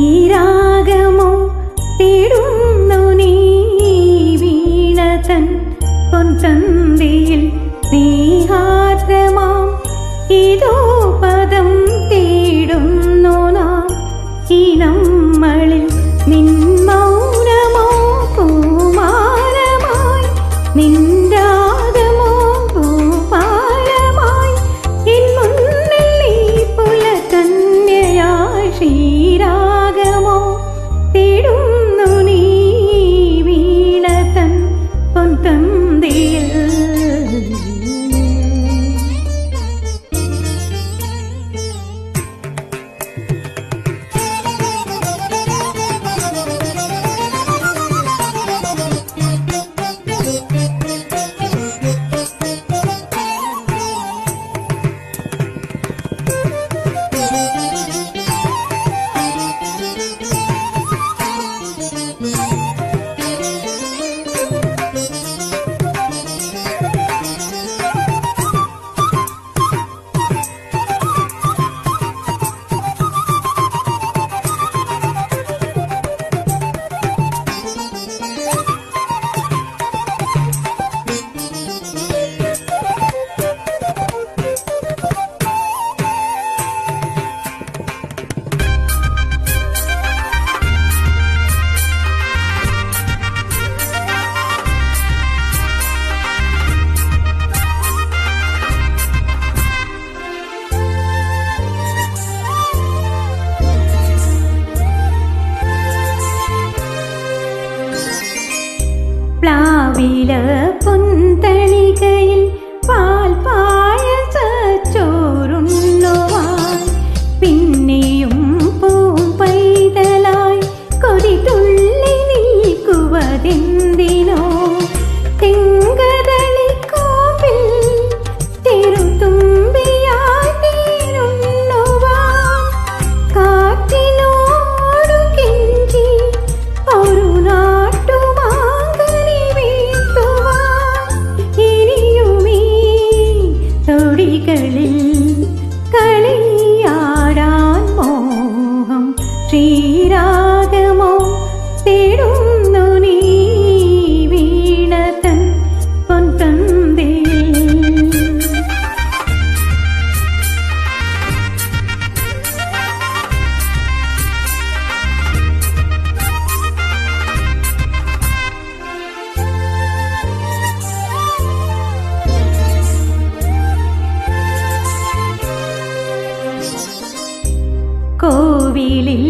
ശ്രീരാഗമോ തേടുന്നു നീ വീണതൻ പൊൻതന്തിയിൽ സ്നേഹാദ്രമാം ഇതോ പദം തേടുന്നു നാം ഈ നമ്മളിൽ നിൻ മൗനമോ പൂമാലമായി നിൻരാഗമോ പൂപാലമായി എൻ മുന്നിൽ നീ പുലകന്യയായി ശ്രീരാഗമോ തേടുന്നു നീ വീണതൻ പൊൻതന്തിയിൽ പ്ലാവില പൊന്തളികയിൽ പാൽ പായസച്ചോറുണ്ണുവാൻ പിന്നെയും പൂമ്പൈതലായി കൊതിതുള്ളി നിൽക്കുവതെന്തിനോ തെങ്കതളിക്കോവിൽ ചെറുതുമ്പിയായി തീരുണ്ണുവാൻ കാറ്റിനോടു കെഞ്ചി ഒരു കളിയാടാൻ മോഹം ശ്രീരാഗമോ തേടുന്നു നീ വീണതൻ പൊൻതന്തിയിൽ കോവിലിൽ